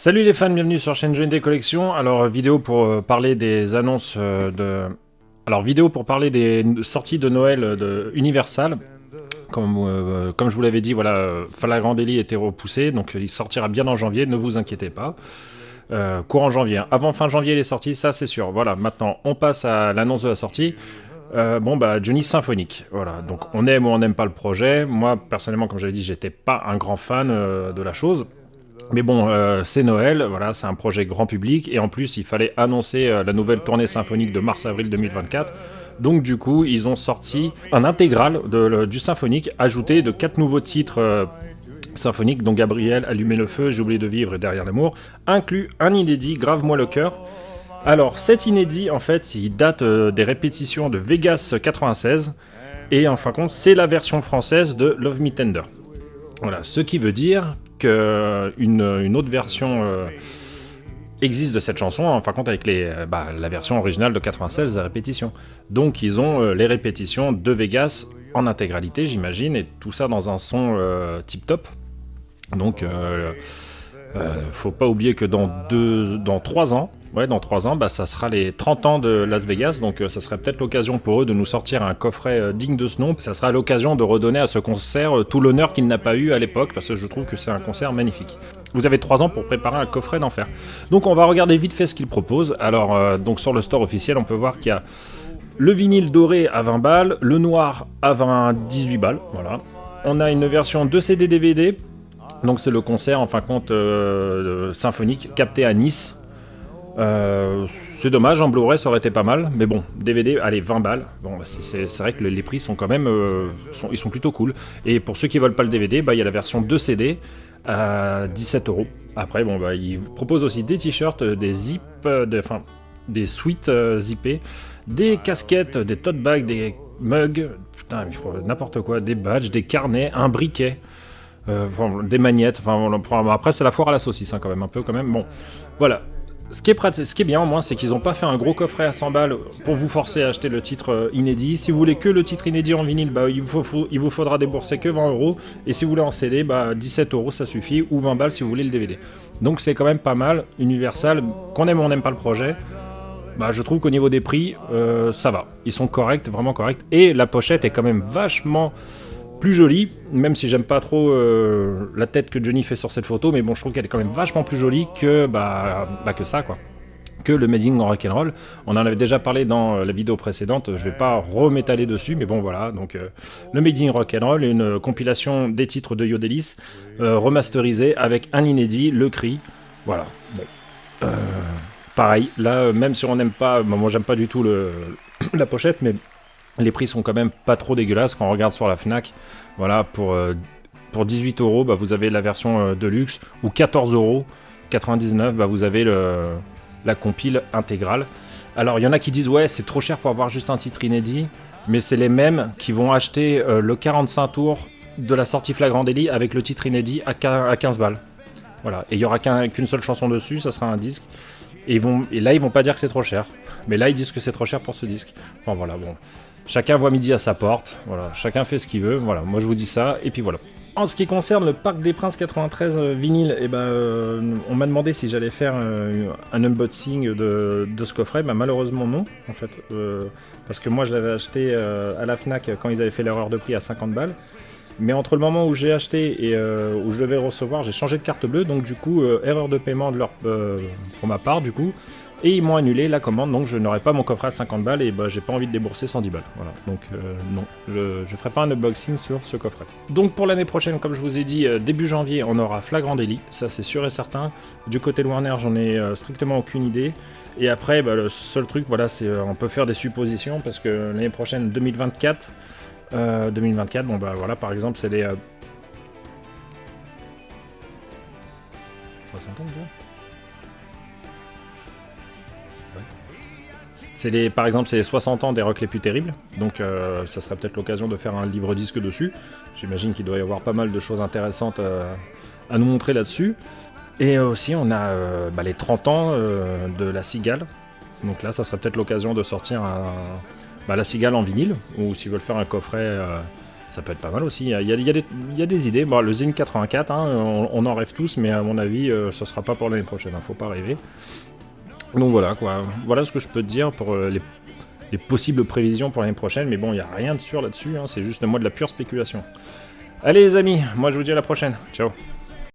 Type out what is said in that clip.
Salut les fans, bienvenue sur chaîne GND Collection. Alors vidéo pour parler des annonces vidéo pour parler des sorties de Noël de Universal. Comme je vous l'avais dit, voilà, Flagrant Délit était repoussé, donc il sortira bien en janvier, ne vous inquiétez pas. Courant janvier, avant fin janvier il est sorti, ça c'est sûr. Voilà, maintenant on passe à l'annonce de la sortie. Johnny Symphonic, voilà, donc on aime ou on n'aime pas le projet. Moi personnellement, comme j'avais dit, j'étais pas un grand fan de la chose. Mais bon, c'est Noël, voilà, c'est un projet grand public, et en plus il fallait annoncer la nouvelle tournée symphonique de mars-avril 2024. Donc du coup, ils ont sorti un intégral du symphonique, ajouté de 4 nouveaux titres symphoniques, dont Gabriel, Allumer le feu, J'ai oublié de vivre et Derrière l'amour, inclut un inédit, Grave-moi le cœur. Alors cet inédit, en fait, il date des répétitions de Vegas 96, et en fin de compte, c'est la version française de Love Me Tender. Voilà, ce qui veut dire qu'une autre version existe de cette chanson, en fin de compte avec la version originale de 96, la répétition. Donc ils ont les répétitions de Vegas en intégralité, j'imagine, et tout ça dans un son tip-top. Donc faut pas oublier que dans 3 ans, ça sera les 30 ans de Las Vegas, donc ça serait peut-être l'occasion pour eux de nous sortir un coffret digne de ce nom. Ça sera l'occasion de redonner à ce concert tout l'honneur qu'il n'a pas eu à l'époque, parce que je trouve que c'est un concert magnifique. Vous avez 3 ans pour préparer un coffret d'enfer. Donc on va regarder vite fait ce qu'ils proposent. Alors donc sur le store officiel, on peut voir qu'il y a le vinyle doré à 20 balles, le noir à 18 balles, voilà. On a une version 2 CD DVD, donc c'est le concert en fin de compte symphonique capté à Nice. C'est dommage, en Blu-ray ça aurait été pas mal, mais bon, DVD, allez, 20 balles. Bon, c'est vrai que les prix sont quand même ils sont plutôt cool. Et pour ceux qui veulent pas le DVD, il y a la version 2 CD à 17€. Après, ils proposent aussi des t-shirts, des zips, des suites zippés, des casquettes, des tote bags, des mugs, putain, n'importe quoi, des badges, des carnets, un briquet. Des magnettes, après c'est la foire à la saucisse quand même, un peu quand même, bon, voilà. Ce qui est bien au moins, c'est qu'ils n'ont pas fait un gros coffret à 100 balles pour vous forcer à acheter le titre inédit. Si vous voulez que le titre inédit en vinyle, il vous faudra débourser que 20€, et si vous voulez en CD, 17€ ça suffit, ou 20 balles si vous voulez le DVD. Donc c'est quand même pas mal. Universal, qu'on aime ou on n'aime pas le projet, je trouve qu'au niveau des prix, ça va. Ils sont corrects, vraiment corrects, et la pochette est quand même vachement plus jolie, même si j'aime pas trop la tête que Johnny fait sur cette photo, mais bon, je trouve qu'elle est quand même vachement plus jolie que que ça, quoi, que le Made in Rock'n'Roll. On en avait déjà parlé dans la vidéo précédente, je vais pas remétaler dessus, mais bon voilà, donc le Made in Rock'n'Roll, une compilation des titres de Yodelis remasterisé avec un inédit, Le Cri, voilà. Bon, pareil, là, même si on n'aime pas, moi j'aime pas du tout la pochette, mais les prix sont quand même pas trop dégueulasses quand on regarde sur la Fnac. Voilà, pour 18€, vous avez la version Deluxe, ou 14,99€, vous avez la compile intégrale. Alors il y en a qui disent ouais, c'est trop cher pour avoir juste un titre inédit, mais c'est les mêmes qui vont acheter le 45 tours de la sortie Flagrant Délit avec le titre inédit à 15 balles. Voilà, et il y aura qu'une seule chanson dessus, ça sera un disque. Et là ils vont pas dire que c'est trop cher, mais là ils disent que c'est trop cher pour ce disque. Enfin voilà, bon. Chacun voit midi à sa porte, voilà, chacun fait ce qu'il veut, voilà, moi je vous dis ça, et puis voilà. En ce qui concerne le Parc des Princes 93 vinyle, on m'a demandé si j'allais faire un unboxing de ce coffret, malheureusement non, en fait, parce que moi je l'avais acheté à la Fnac quand ils avaient fait l'erreur de prix à 50 balles, mais entre le moment où j'ai acheté et où je devais le recevoir, j'ai changé de carte bleue, donc du coup, erreur de paiement pour ma part, du coup, et ils m'ont annulé la commande, donc je n'aurai pas mon coffret à 50 balles et j'ai pas envie de débourser 110 balles. Voilà, donc non, je ferai pas un unboxing sur ce coffret. Donc pour l'année prochaine, comme je vous ai dit, début janvier, on aura Flagrant Délit, ça c'est sûr et certain. Du côté de Warner, j'en ai strictement aucune idée. Et après, le seul truc, voilà, c'est on peut faire des suppositions parce que l'année prochaine, 2024, voilà, par exemple, c'est les 60 ans déjà. Par exemple, c'est les 60 ans des rocks les plus terribles, donc ça serait peut-être l'occasion de faire un livre-disque dessus. J'imagine qu'il doit y avoir pas mal de choses intéressantes à nous montrer là-dessus. Et aussi, on a les 30 ans de La Cigale, donc là, ça serait peut-être l'occasion de sortir la Cigale en vinyle, ou s'ils veulent faire un coffret Ça peut être pas mal aussi. Il y a des idées. Bon, le Zen 84, hein, on en rêve tous, mais à mon avis, ce sera pas pour l'année prochaine. Hein, faut pas rêver. Donc voilà quoi. Voilà ce que je peux te dire pour les possibles prévisions pour l'année prochaine. Mais bon, il n'y a rien de sûr là-dessus. Hein, c'est juste moi de la pure spéculation. Allez les amis, moi je vous dis à la prochaine. Ciao.